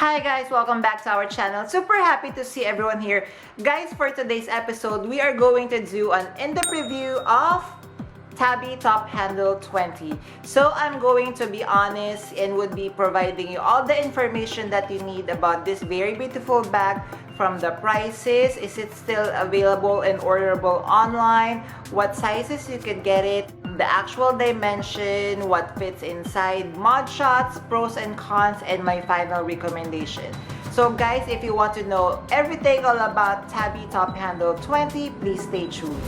Hi guys, welcome back to our channel. Super happy to see everyone here. Guys, for today's episode, we are going to do an in-depth review of Tabby Top Handle 20. So I'm going to be honest and would be providing you all the information that you need about this very beautiful bag, from the prices, is it still available and orderable online, what sizes you could get it, the actual dimension, what fits inside, mod shots, pros and cons, and my final recommendation. So guys, if you want to know everything all about Tabby Top Handle 20, please stay tuned.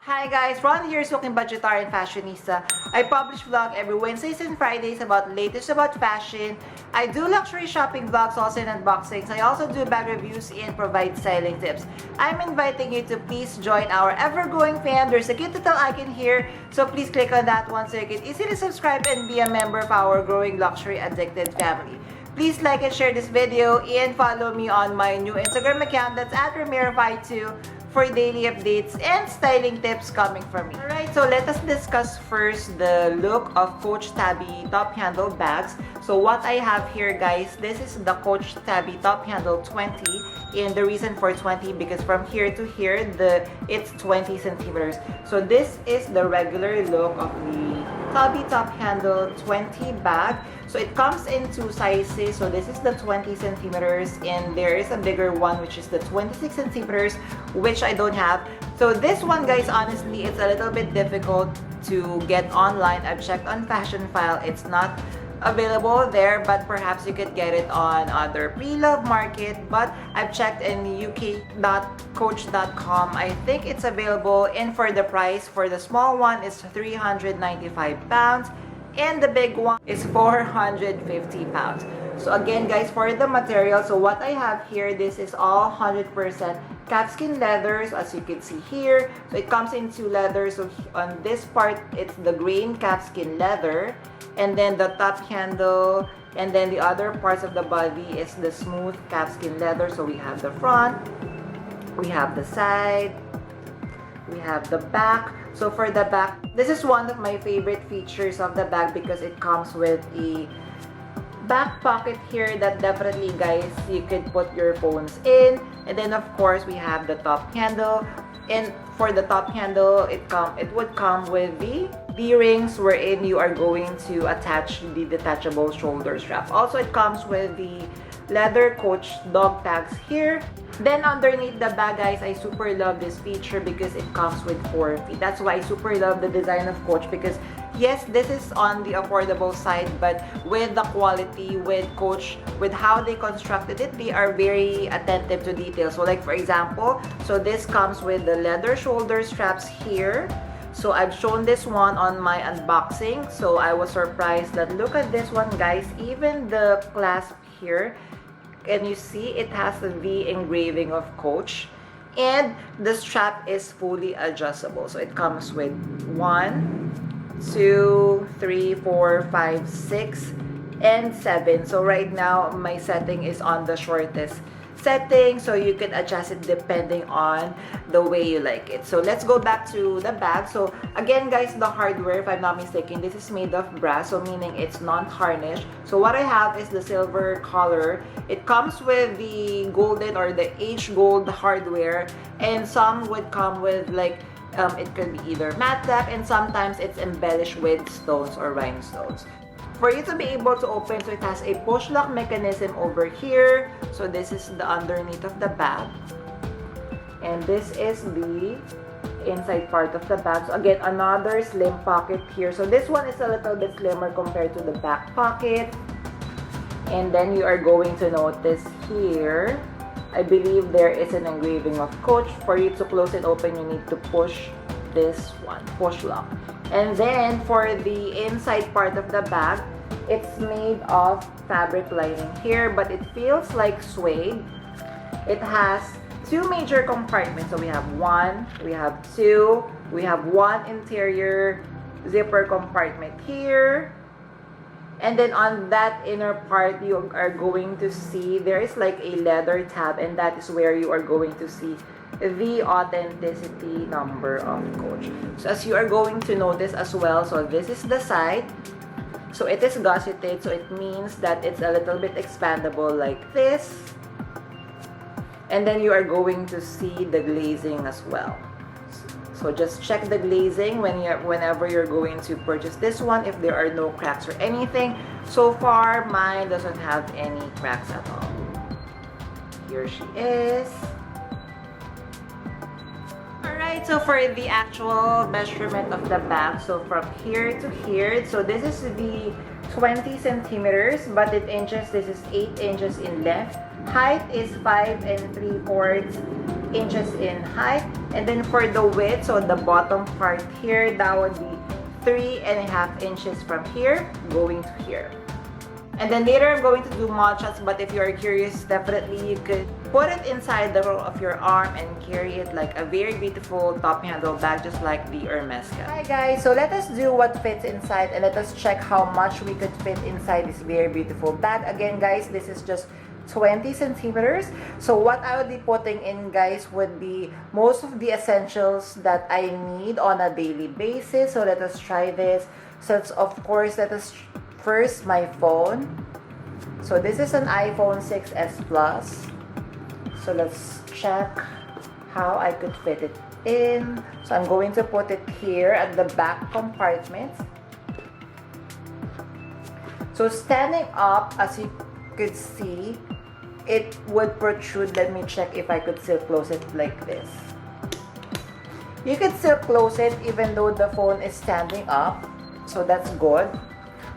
Hi guys, Ron here, Smoking Budgetarian Fashionista. I publish vlog every Wednesdays and Fridays about latest about fashion. I do luxury shopping vlogs, also in unboxings. I also do bag reviews and provide styling tips. I'm inviting you to please join our ever-growing fam. There's a cute little icon here, so please click on that one so you can easily subscribe and be a member of our growing luxury addicted family. Please like and share this video and follow me on my new Instagram account, that's at Ramirafy2, for daily updates and styling tips coming from me. Alright, so let us discuss first the look of Coach Tabby Top Handle bags. So what I have here guys, this is the Coach Tabby Top Handle 20, and the reason for 20 because from here to here it's 20 centimeters. So this is the regular look of the Tabby Top Handle 20 bag. So it comes in two sizes. So this is the 20 centimeters and there is a bigger one which is the 26 centimeters, which I don't have. So this one guys, honestly, it's a little bit difficult to get online. I've checked on Fashion File, it's not available there, but perhaps you could get it on other pre-love market. But I've checked in uk.coach.com. I think it's available, and for the price, for the small one is 395 pounds and the big one is 450 pounds. So again guys, for the material, so what I have here, this is all 100% calfskin leathers, as you can see here. So it comes in two leathers. So on this part, it's the grain calfskin leather, and then the top handle, and then the other parts of the body is the smooth calfskin leather. So we have the front, we have the side, we have the back. So for the back, this is one of my favorite features of the bag because it comes with a back pocket here that definitely guys you could put your phones in. And then of course we have the top handle, and for the top handle it would come with the D-rings wherein you are going to attach the detachable shoulder strap. Also it comes with the leather Coach dog tags here. Then underneath the bag guys, I super love this feature because it comes with 4 feet. That's why I super love the design of Coach, because yes, this is on the affordable side, but with the quality, with Coach, with how they constructed it, they are very attentive to detail. So like for example, so this comes with the leather shoulder straps here. So I've shown this one on my unboxing, so I was surprised that look at this one guys, even the clasp here, and you see it has the V engraving of Coach, and the strap is fully adjustable. So it comes with 1, 2, 3, 4, 5, 6, and 7. So right now my setting is on the shortest setting, so you can adjust it depending on the way you like it. So let's go back to the bag. So again guys, the hardware, if I'm not mistaken, this is made of brass, so meaning it's non-tarnished. So what I have is the silver color. It comes with the golden or the H gold hardware, and some would come with like it could be either matte black, and sometimes it's embellished with stones or rhinestones. For you to be able to open, so it has a push lock mechanism over here. So this is the underneath of the bag, and this is the inside part of the bag. So again, another slim pocket here. So this one is a little bit slimmer compared to the back pocket. And then you are going to notice here, I believe there is an engraving of Coach. For you to close it open, you need to push this one, push lock. And then for the inside part of the bag, it's made of fabric lining here, but it feels like suede. It has 2 major compartments. So we have 1, we have 2, we have 1 interior zipper compartment here. And then on that inner part, you are going to see there is like a leather tab, and that is where you are going to see the authenticity number of Coach. So as you are going to notice as well, so this is the side, So it is gusseted, so it means that it's a little bit expandable like this. And then you are going to see the glazing as well. So just check the glazing whenever you're going to purchase this one, if there are no cracks or anything. So far, mine doesn't have any cracks at all. Here she is. Alright, so for the actual measurement of the bag, so from here to here, so this is the 20 centimeters, but in inches, this is 8 inches in length. Height is 5 3/4 inches in height. And then for the width, so the bottom part here, that would be 3.5 inches from here going to here. And then later I'm going to do matchas, but if you are curious, definitely you could put it inside the roll of your arm and carry it like a very beautiful top handle bag, just like the Hermes. Hi guys, so let us do what fits inside and let us check how much we could fit inside this very beautiful bag. Again guys, this is just 20 centimeters. So what I would be putting in guys would be most of the essentials that I need on a daily basis. So let us try this. So it's, of course, let us first my phone. So this is an iPhone 6s Plus. So let's check how I could fit it in. So I'm going to put it here at the back compartment. So standing up, as you could see, it would protrude. Let me check if I could still close it like this. You could still close it even though the phone is standing up, so that's good.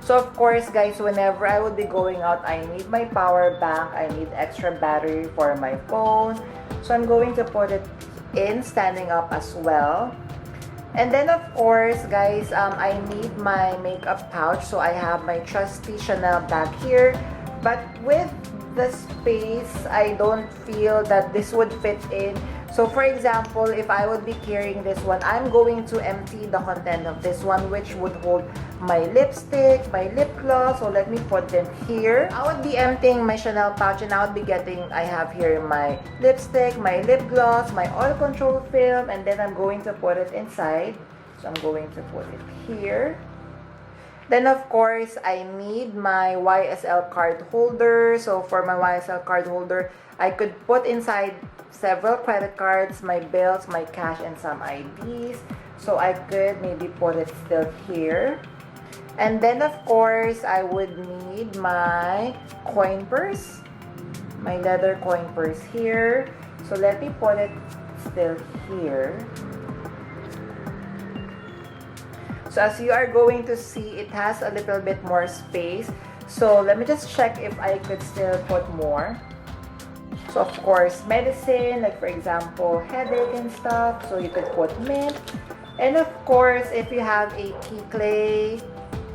So of course guys, whenever I would be going out, I need my power bank, I need extra battery for my phone, so I'm going to put it in standing up as well. And then of course guys, I need my makeup pouch, so I have my trusty Chanel bag here. But with the space, I don't feel that this would fit in. So for example, if I would be carrying this one, I'm going to empty the content of this one, which would hold my lipstick, my lip gloss. So let me put them here. I would be emptying my Chanel pouch and I would be getting, I have here my lipstick, my lip gloss, my oil control film, and then I'm going to put it inside. So I'm going to put it here. Then of course, I need my YSL card holder. So for my YSL card holder, I could put inside several credit cards, my bills, my cash, and some IDs. So I could maybe put it still here. And then of course, I would need my coin purse, my leather coin purse here. So let me put it still here. So as you are going to see, it has a little bit more space. So let me just check if I could still put more. So of course, medicine, like for example, headache and stuff. So you could put mint. And of course, if you have a key clay,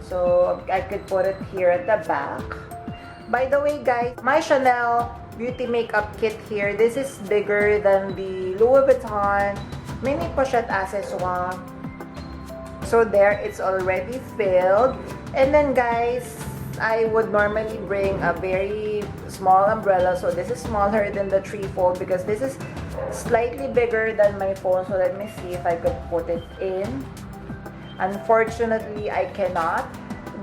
so I could put it here at the back. By the way guys, my Chanel beauty makeup kit here, this is bigger than the Louis Vuitton mini pochette accessoire. So there, it's already filled. And then guys, I would normally bring a very small umbrella. So this is smaller than the 3-fold because this is slightly bigger than my phone. So let me see if I could put it in. Unfortunately, I cannot.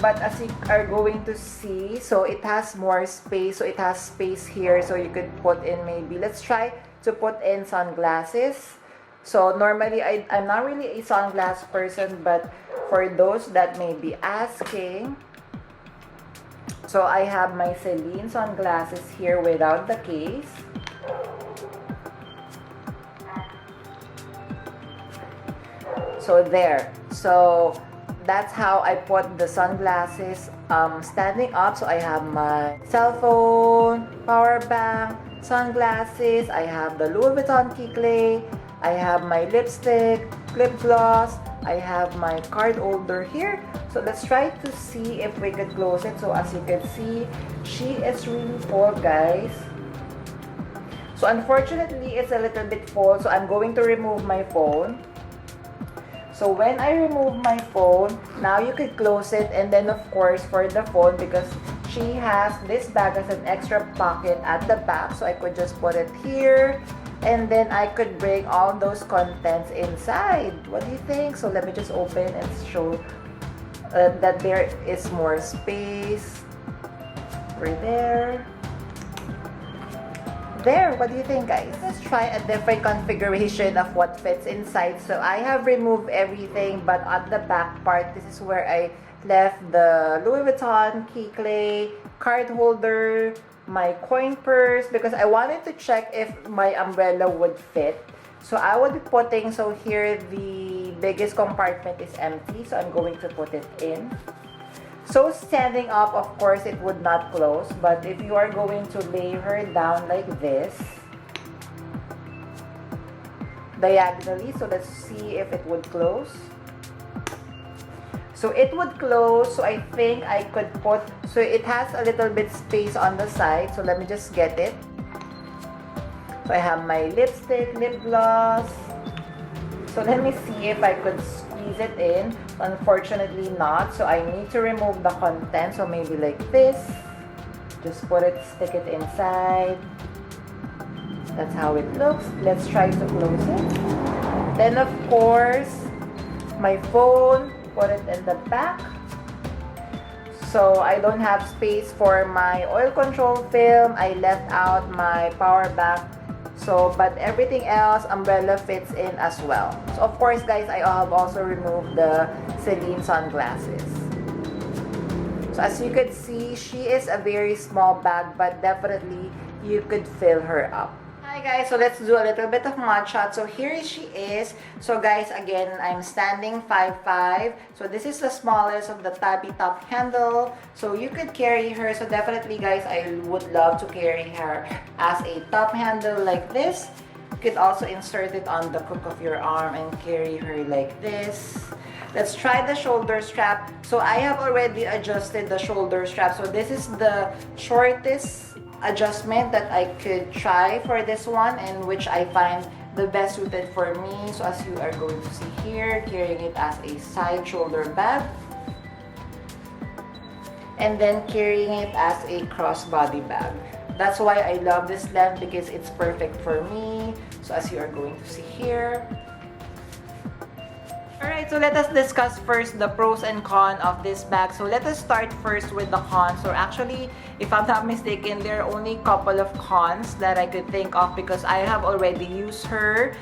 But as you are going to see, so it has more space. So it has space here. So you could put in maybe, let's try to put in sunglasses. So normally, I'm not really a sunglass person, but for those that may be asking, so I have my Celine sunglasses here without the case. So there. So that's how I put the sunglasses standing up. So I have my cell phone, power bank, sunglasses. I have the Louis Vuitton key clay. I have my lipstick, lip gloss. I have my card holder here. So let's try to see if we could close it. So as you can see, she is really full, guys. So unfortunately, it's a little bit full. So I'm going to remove my phone. So when I remove my phone, now you could close it. And then of course, for the phone, because she has this bag as an extra pocket at the back. So I could just put it here. And then I could bring all those contents inside. What do you think? So let me just open and show that there is more space. Right there. There, what do you think, guys? Let's try a different configuration of what fits inside. So I have removed everything, but at the back part, this is where I left the Louis Vuitton key clay, card holder, my coin purse, because I wanted to check if my umbrella would fit. So I would be putting, so here the biggest compartment is empty, so I'm going to put it in. So standing up, of course, it would not close, but if you are going to lay her down like this, diagonally, so let's see if it would close. So it would close, so I think I could put, so it has a little bit space on the side, so let me just get it. So I have my lipstick, lip gloss. So let me see if I could squeeze it in. Unfortunately not, so I need to remove the content, so maybe like this. Just put it, stick it inside. That's how it looks. Let's try to close it. Then of course, my phone, put it in the back. So I don't have space for my oil control film. I left out my power bank. So, but everything else, umbrella fits in as well. So of course, guys, I have also removed the Celine sunglasses. So as you could see, she is a very small bag, but definitely you could fill her up. Hi guys, so let's do a little bit of mud shot. So here she is. So guys, again, I'm standing 5'5". So this is the smallest of the Tabby top handle. So you could carry her. So definitely guys, I would love to carry her as a top handle like this. You could also insert it on the crook of your arm and carry her like this. Let's try the shoulder strap. So I have already adjusted the shoulder strap. So this is the shortest adjustment that I could try for this one, and which I find the best suited for me. So as you are going to see here, carrying it as a side shoulder bag, and then carrying it as a crossbody bag. That's why I love this length, because it's perfect for me. So as you are going to see here. Alright, so let us discuss first the pros and cons of this bag. So let us start first with the cons. So actually, if I'm not mistaken, there are only a couple of cons that I could think of, because I have already used her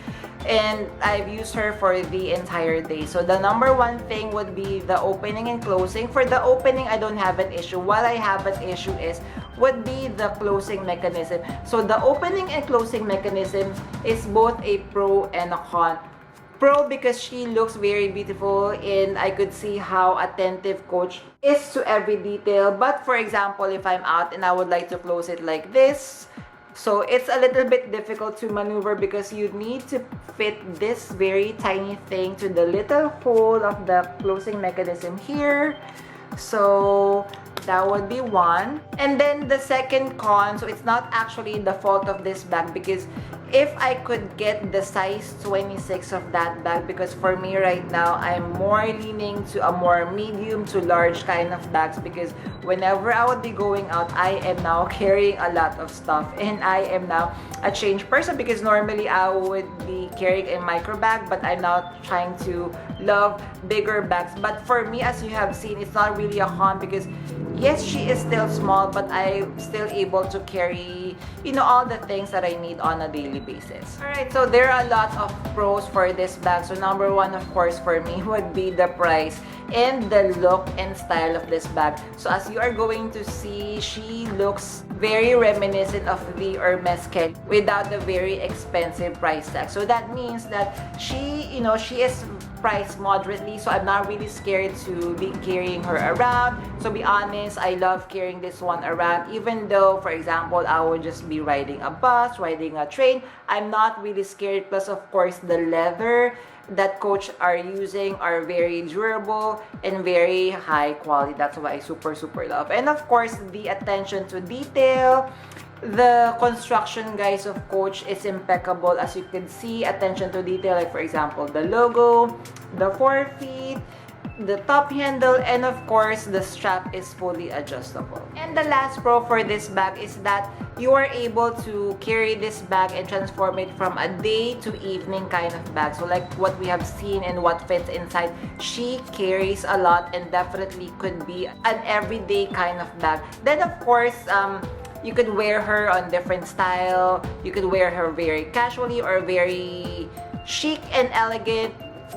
and I've used her for the entire day. So the number one thing would be the opening and closing. For the opening, I don't have an issue. What I have an issue would be the closing mechanism. So the opening and closing mechanism is both a pro and a con. Pro because she looks very beautiful, and I could see how attentive Coach is to every detail. But for example, if I'm out and I would like to close it like this, so it's a little bit difficult to maneuver, because you need to fit this very tiny thing to the little hole of the closing mechanism here. So that would be one. And then the second con, so it's not actually the fault of this bag, because if I could get the size 26 of that bag, because for me right now, I'm more leaning to a more medium to large kind of bags, because whenever I would be going out, I am now carrying a lot of stuff, and I am now a changed person, because normally I would be carrying a micro bag, but I'm now trying to love bigger bags. But for me, as you have seen, it's not really a con, because yes, she is still small, but I'm still able to carry, you know, all the things that I need on a daily basis. Alright, so there are a lot of pros for this bag. So number one, of course, for me would be the price and the look and style of this bag. So as you are going to see, she looks very reminiscent of the Hermes keg without the very expensive price tag. So that means that she, you know, she is priced moderately, so I'm not really scared to be carrying her around. So be honest, I love carrying this one around, even though, for example, I would just be riding a bus, riding a train. I'm not really scared. Plus, of course, the leather that Coach are using are very durable and very high quality. That's why I super love. And of course, the attention to detail. The construction, guys, of Coach is impeccable. As you can see, attention to detail, like for example, the logo, the forefeet, the top handle, and of course, the strap is fully adjustable. And the last pro for this bag is that you are able to carry this bag and transform it from a day to evening kind of bag. So like what we have seen and what fits inside, she carries a lot and definitely could be an everyday kind of bag. Then of course, you could wear her on different style. You could wear her very casually or very chic and elegant.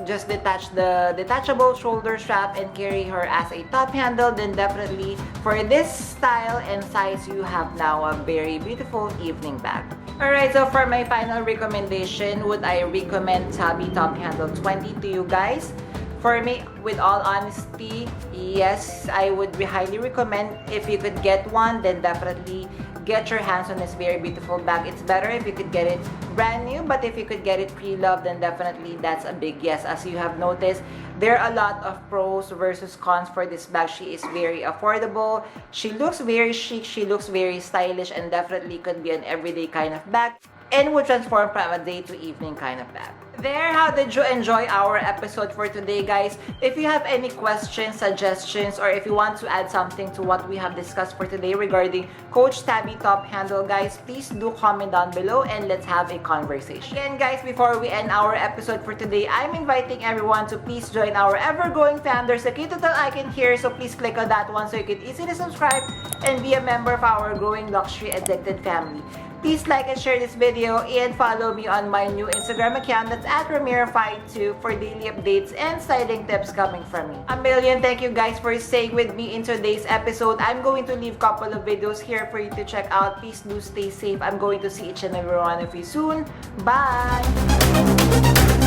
Just detach the detachable shoulder strap and carry her as a top handle. Then definitely for this style and size, you have now a very beautiful evening bag. Alright, so for my final recommendation, would I recommend Tabby Top Handle 20 to you guys? For me, with all honesty, yes, I would highly recommend. If you could get one, then definitely get your hands on this very beautiful bag. It's better if you could get it brand new, but if you could get it pre-loved, then definitely that's a big yes. As you have noticed, there are a lot of pros versus cons for this bag. She is very affordable, she looks very chic, she looks very stylish, and definitely could be an everyday kind of bag and would transform from a day to evening kind of bag. There, how did you enjoy our episode for today, guys? If you have any questions, suggestions, or if you want to add something to what we have discussed for today regarding Coach Tabby Top Handle, guys, please do comment down below and let's have a conversation. Again, guys, before we end our episode for today, I'm inviting everyone to please join our ever-growing fam. There's a cute little icon here, so please click on that one so you can easily subscribe and be a member of our growing luxury addicted family. Please like and share this video and follow me on my new Instagram account, that's at Ramiro52, for daily updates and styling tips coming from me. A million thank you guys for staying with me in today's episode. I'm going to leave a couple of videos here for you to check out. Please do stay safe. I'm going to see each and every one of you soon. Bye!